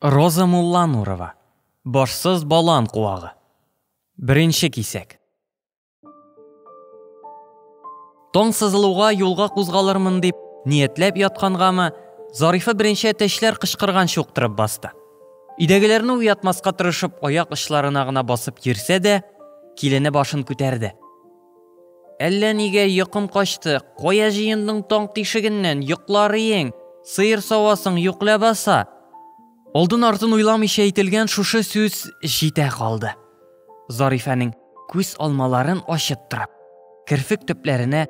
Роза Мулланурова. Башсыз балан куагы. Беренче кисәк. Тоң сызылуга юлга кузгалырмын дип ниятләп яткангамы, Зарифа беренче әтәчләр кычкырган чуктырып басты. Идәгеләрне уятмаска тырышып, аяк очларына гына басып йөрсә дә, килене башын күтәрде. Әллә нигә йокым качты, кая җыендың таң тишегеннән, йокларың, сыер савасың юклап баса. Олдын артын уйламыйча әйтелгән шушы сүз җитә калды. Зарифаның күз алмаларын ачып торып, кирфек төпләренә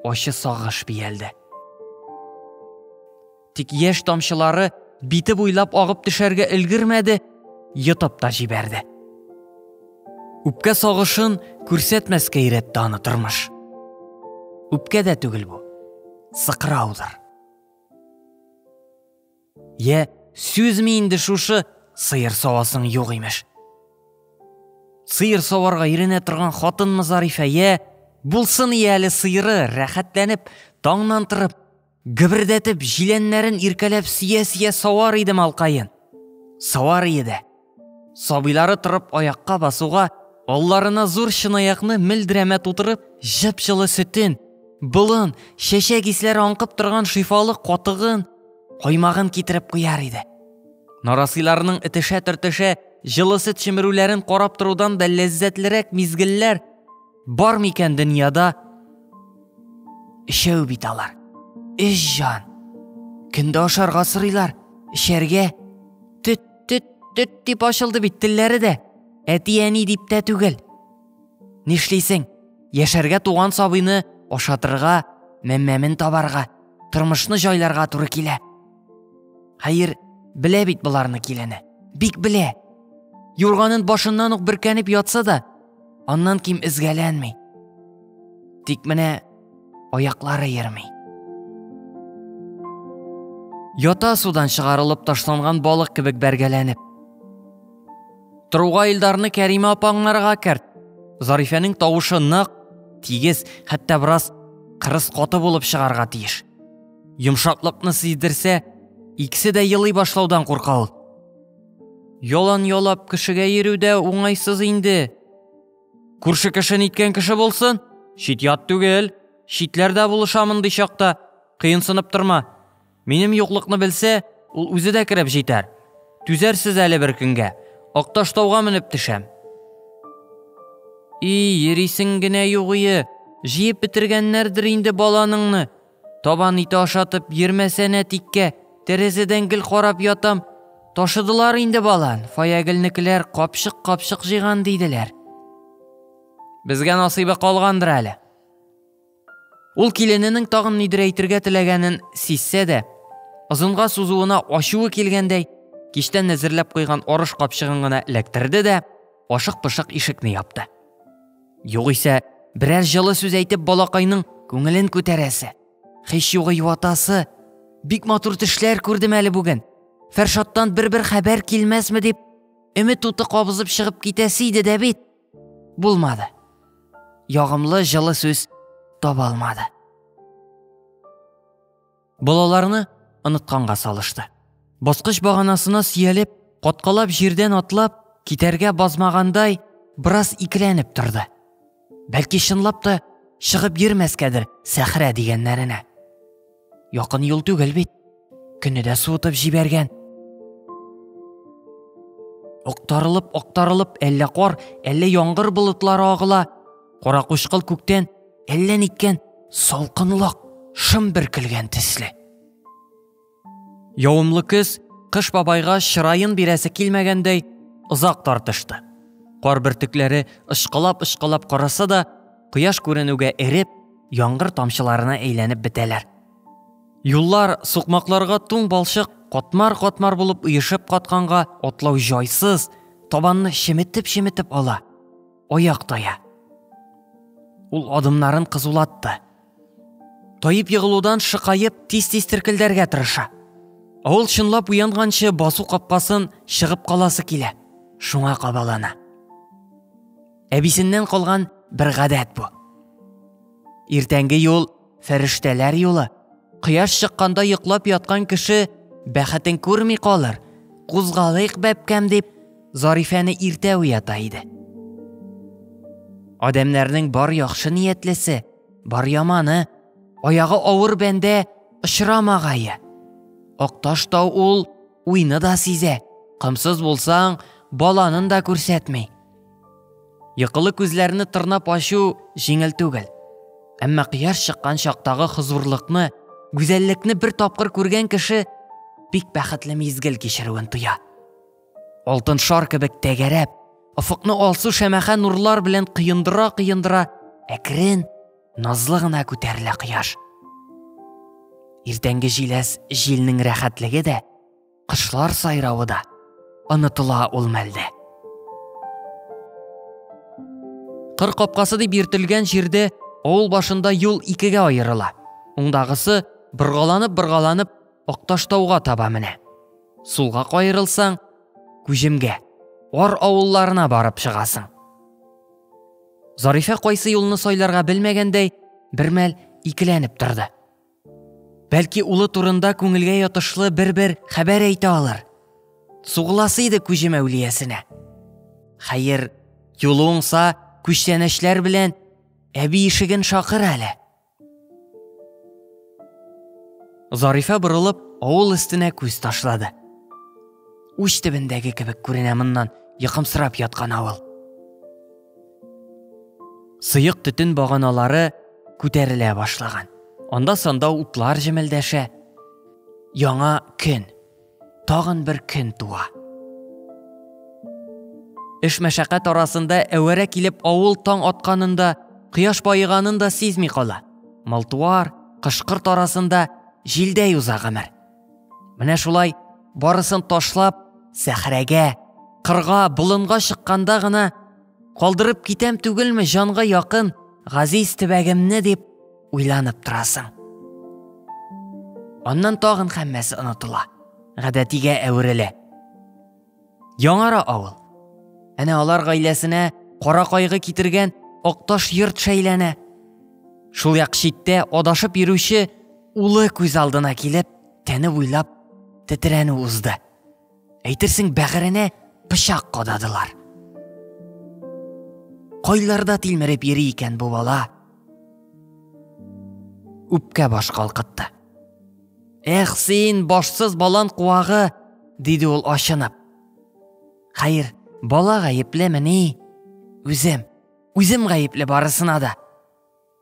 ачы сагыш биялде. Тик яшь тамчылары бите буйлап агып төшәргә өлгермәде, йотып та җибәрде. Үпкә сагышын күрсәтмәскә өйрәтте аны тормыш. Үпкә дә түгел бу, сыкраудыр. Сүзме инде шушы сыер савасың юк имеш. Сыер саварга иренә торган хатынмы Зарифа? Булсын әле сыеры, рәхәтләнеп, таңнан торып, гөбердәтеп, җиләннәрен иркәләп сия-сия савар иде малкайын. Савар иде. Сабыйлары торып аякка басуга, алларына зур чынаякны милдерәмә тутырып, җып-җылы сөтен, болын, чәчәк исләре аңкып торган шифалы катыгын, каймагын китереп куяр иде. Нарасыйларның этешә-төртешә җылы сөт чимерүләрен карап торудан да ләззәтлерәк мизгелләр бар микән дөньяда? Ишәү бит алар. Эш җан. Көндә ашарга сырыйлар, эшәргә. Төт дип ачылды бит телләре дә. Әти-әни дип тә түгел. Нишлисең? Яшәргә туган сабыйны ашатырга, мәммәмен табарга, тормышны җайларга туры килә. Хәер, белә бит буларны килене. Бик белә. Юрганын башыннан ук бөркәнеп ятса да, аннан ким изгәләнми. Тик менә аяклары йөрми. Ята судан чыгарылып ташланган балык кебек бәргәләнеп. Торуга Илдарны Кәримә апаңнарга керт. Зарифаның тавышы нык, тигез, хәтта бераз кырыс каты булып чыгарга тиеш. Йомшаклыкны сиздерсә, икесе дә елый башлаудан курка ул. Ялан ялап кешегә йөрүдә уңайсыз инде. Күрше кеше ниткән кеше булсын, чит-ят түгел, читләрдә булышамын ди чакта, кыенсынып торма. Минем юклыкны белсә, ул үзе дә кереп җитәр. Түзәрсез әле бер көнгә. Акташтауга менеп төшәм. Йөрисең генә югые, җыеп бетергәннәрдер инде баланыңны. Табан ите ашатып йөрмәсәнә тиккә, тәрәзәдән гел карап ятам. Ташыдылар инде балан, фаягелнекеләр капшык җыйган диделәр. Безгә насыйбы калгандыр әле. Ул килененең тагын нидер әйтергә теләгәнен сизсә дә, озынга сузуына ачуы килгәндәй, кичтән әзерләп куйган арыш капчыгын гына эләктерде дә, ашык-пышык ишекне япты. Югыйсә, берәр җылы сүз әйтеп балакайның күңелен күтәрәсе. Һич югы юатасы. Бик матур төшләр күрдем әле бүген. Фәршаттан бер хәбәр килмәсме дип, өмет уты кабызып чыгып китәсе иде дә бит. Булмады. Ягымлы җылы сүз таба алмады. Балаларны онытканга салышты. Баскыч баганасына сөялеп, каткалап җирдән атлап, китәргә базмагандай, бераз икеләнеп торды. Бәлки чынлап та чыгып йөрмәскәдер Сәхрә дигәннәренә. Якын юл түгел бит. Көне дә суытып җибәргән. Актарылып, әллә кар, әллә яңгыр болытлары агыла. Кара кушкыл күктән әллә ниткән салкынлык, шым бөркелгән төсле. Явымлы көз кыш бабайга чырайын бирәсе килмәгәндәй озак тартышты. Кар бөртекләре ышкылап караса да, кояш күренүгә эреп, яңгыр тамчыларына әйләнеп бетәләр. Юллар сукмакларга туң балчык катмар булып ыешып катканга атлау җайсыз, табанны шеметеп ала. Аяк тая. Ул адымнарын кызулатты. Таеп егылудан шыкаеп тиз-тиз теркелдәргә тырыша. Ул чынлап уянганчы басу капкасын чыгып каласы килә. Шуңа кабалана. Әбисеннән калган бер гадәт бу. Иртәнге юл фәрештәләр юлы. Кояш чыкканда йоклап яткан кеше бәхетен күрми калыр. Кузгалыйк бәпкәм дип, Зарифәне иртә уята иде. Адәмнәрнең бар яхшы ниятлесе, бар яманы, аягы авыр бәндә очрамагае. Акташтау ул уйны да сизә, кымсыз булсаң, баланын да күрсәтмей. Йокылы күзләрне тырнап ачу җиңел түгел. Әмма кыяш чыккан чактагы хозурлыкны, гүзәллекне бер тапкыр күргән кеше бик бәхетле мизгел кичерүен тоя. Алтын шар кебек тәгәрәп, офыкны алсу шәмәхә нурлар белән кыендыра, әкрен, назлы гына күтәрелә кояш. Иртәнге җиләс җилнең рәхәтлеге дә, кышлар сайравы да онытыла ул мәлдә. Кыр капкасы дип йөртелгән җирдә авыл башында юл икегә аерыла. Уңдагысы быргаланып Акташтауга таба менә. Сулга кайрылсаң, Күҗемгә, Ар авылларына барып чыгасың. Зарифә кайсы юлны сайларга белмәгәндәй, бер мәл икеләнеп торды. Бәлки улы турында күңелгә ятышлы бер хәбәр әйтә алыр. Сугыласы иде Күҗем әүлиясенә. Хәер, юлы уңса, күчтәнәчләр белән әби ишеген шакыр әле. Зарифә борылып, авыл өстенә күз ташлады. Уч төбендәге кебек күренә моннан йокымсырап яткан авыл. Сыйык төтен баганалары күтәрелә башлаган. Анда-санда утлар җемелдәшә. Яңа көн, тагын бер көн туа. Эш мәшәкать арасында әвәрә килеп авыл таң атканында, кояш байыганында сизми кала. Малтуар, кышкырт арасында җилдә юза гомер. Менә шулай барысын ташлап, сәхрәгә, кырга, болынга чыкканда гына калдырып китәм түгелме җанга якын газиз төбәгемне дип уйланып торасың. Аннан тагын һәммәсе онытыла, гадәтигә әверелә. Яңара авыл. Әнә алар гаиләсенә кара кайгы китергән Акташ йорт шәйләнә. Шул як читтә адашып йөрүче улы күз алдына килеп, тәне буйлап тетрәнү узды. Әйтерсең бәгыренә пычак кададылар. Кайларда тилмереп йөри икән бу бала. Үпкә баш калкытты. Эх, син башсыз балан куагы, диде ул ашынып. Хәер, бала гаеплемени? Үзем гаепле барысына да.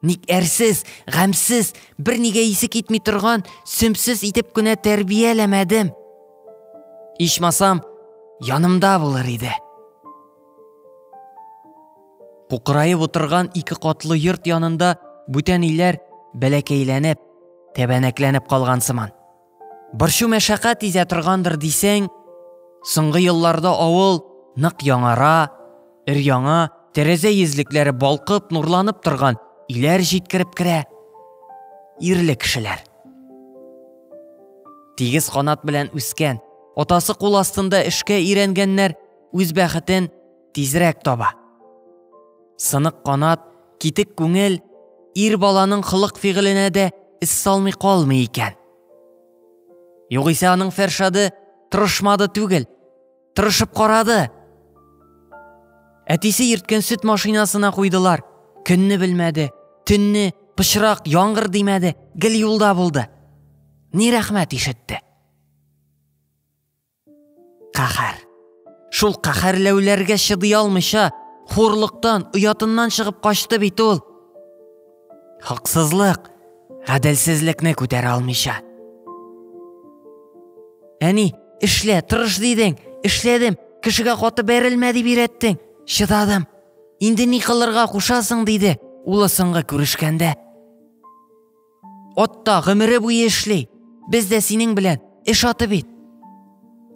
Ник әрсез, гамсыз, бер нигә исе китми торган, сөмсез итеп кенә тәрбияләмәдем. Ичмасам, янымда булыр иде. Кукрайып утырган ике катлы йорт янында бүтән иләр бәләкәйләнеп, тәбәнәкләнеп калган сыман. Борчу мәшәкать изә торгандыр дисәң, соңгы елларда авыл нык яңара, өр-яңа, тәрәзә йөзлекләре балкып, нурланып торган иләр җиткереп керә. Ирле кешеләр. Тигез канат белән үскән, атасы кул астында эшкә өйрәнгәннәр үз бәхетен тизрәк таба. Сынык канат, китек күңел, ир баланың хылык-фигыленә дә ис салмый калмый икән. Югыйсә аның Фәршады тырышмады түгел, тырышып карады. Әтисе йөрткән сөт машинасына куйдылар. Көнне белмәде, төнне, пычрак, яңгыр димәде, гел юлда булды. Ни рәхмәт ишетте. Кахар. Шул кахарләүләргә чыдый алмыйча, хурлыктан, уятыннан чыгып качты бит ул. Хаксызлык, гаделсезлекне күтәрә алмыйча. Әни, эшлә, тырыш дидең, эшләдем, кешегә каты бәрелмә дип өйрәттең. Чыдадым. Инде ни кылырга кушасың диде, улы соңгы күрешкәндә. Атта гомере буе эшли, без дә синең белән эш аты бит.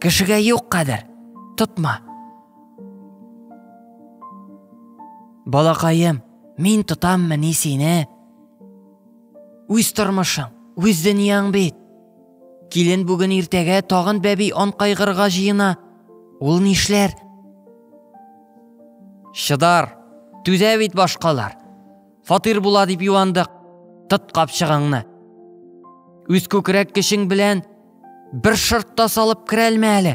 Кешегә юк кадер, тотма. Балакаем, мин тотаммыни сине. Үз тормышың, үз дөньяң бит. Килен бүген иртәгә тагын бәби ан кайгырга җыена. Ул нишләр? Шыдар, түзә бит башкалар. Фатир була дип юандык. Тот капчыгыңны. Үз күкрәк кешең белән бер шыртта салып керәлмә әле.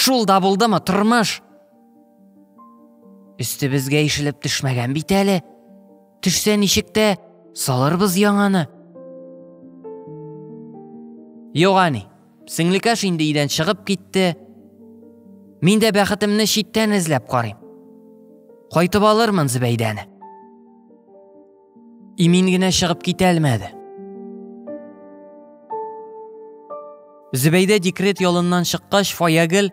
Шул да булдымы тормыш? Үстебезгә ишелеп төшмәгән бит әле. Төшсә ничектә салырбыз яңаны. Юк ани, сеңлекәш инде өйдән чыгып китте. Мин дә бәхетемне читтән эзләп карыйм. Кайтып алырмын Зөбәйдәне. Имин генә чыгып китә алмады. Зөбәйдә декрет ялыннан чыккач, Фаягыл,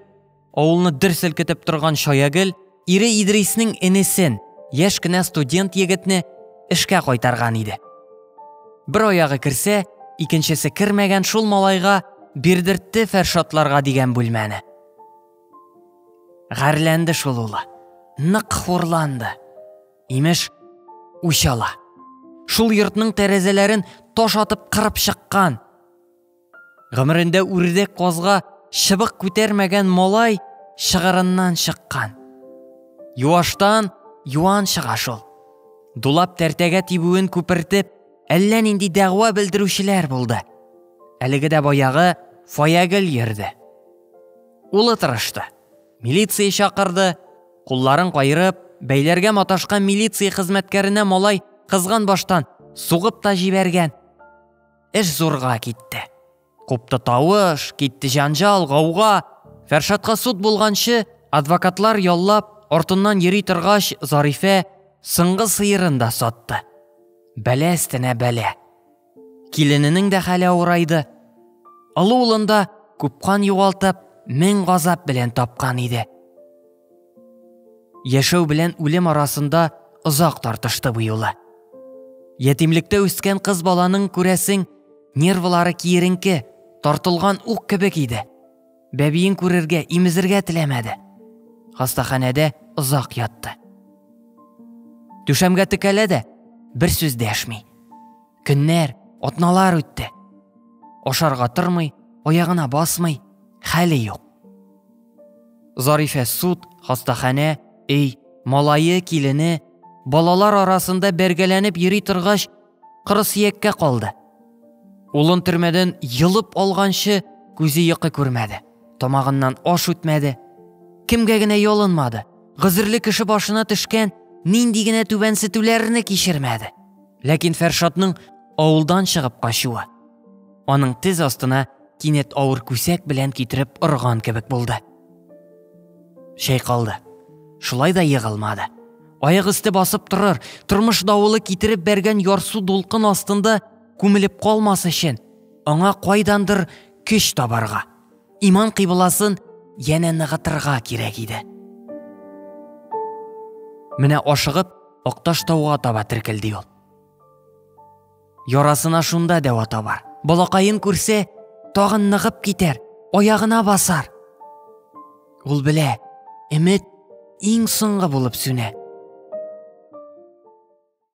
авылны дер селкетеп торган Шаягыл, ире Идрисның энесен, яшь кенә студент егетне эшкә кайтарган иде. Бер аягы керсә, икенчесе кермәгән шул малайга бирдертте Фәршатларга дигән бүлмәне. Гәрләнде шул улы. Нык хурланды. Имеш, учала. Шул йортның тәрәзәләрен таш атып кырып чыккан. Гомерендә үрдәк казга чыбык күтәрмәгән малай шыгырыннан чыккан. Юаштан юан чыга шул. Дулап тәртәгә тибүен күпертеп, әллә нинди дәгъва белдерүчеләр булды. Әлеге дә баягы Фаягыл йөрде. Улы тырышты. Милиция чакырды. Кулларын кайрып, бәйләргә маташкан милиция хезмәткәренә малай кызган баштан сугып та җибәргән. Эш зурга китте. Купты тавыш, китте җанҗал, гауга. Фәршатка суд булганчы, адвокатлар яллап, артыннан йөри торгач, Зарифә сыңгы сыерын да сатты. Бәлә өстенә бәлә. Килененең дә хәле авырайды. Олы улында күп кан югалтып, мең газап белән тапкан иде. Яшәү белән үлем арасында озак тартышты бу юлы. Ятимлектә үскән кыз баланың күрәсең, нервлары киеренке, тартылган ук кебек иде. Бәбиен күрергә, имезергә теләмәде. Хастаханәдә озак ятты. Түшәмгә текәлә дә, бер сүз дәшми. Көннәр, атналар үтте. Ашарга тормый, аягына басмый, хәле юк. Зарифә суд, хастаханә, малайы, килене, балалар арасында бәргәләнеп йөри торгач, кырысияккә калды. Улын төрмәдән йылып алганчы күзе йокы күрмәде. Тамагыннан аш үтмәде. Кемгә генә ялынмады. Гызырлы кеше башына төшкән нинди генә түбәнсетүләрне кичермәде. Ләкин Фәршатның авылдан чыгып качуы, аның тез астына кинәт авыр күсәк белән китереп ырган кебек булды. Калды. Шулай да егылмады. Аяк өсте басып торыр, тормыш давылы китереп бәргән ярсу дулкын астында күмелеп калмас өчен, аңа кайдандыр көч табарга, иман кыйбласын яна ныгытырга кирәк иде. Менә ашыгып, Акташ тауга таба теркелде ул. Ярасына шунда дәва табар. Балакайын күрсә, тагын ныгып китәр, аягына басар. Ул белә, өмет иң соңгы булып сүнә.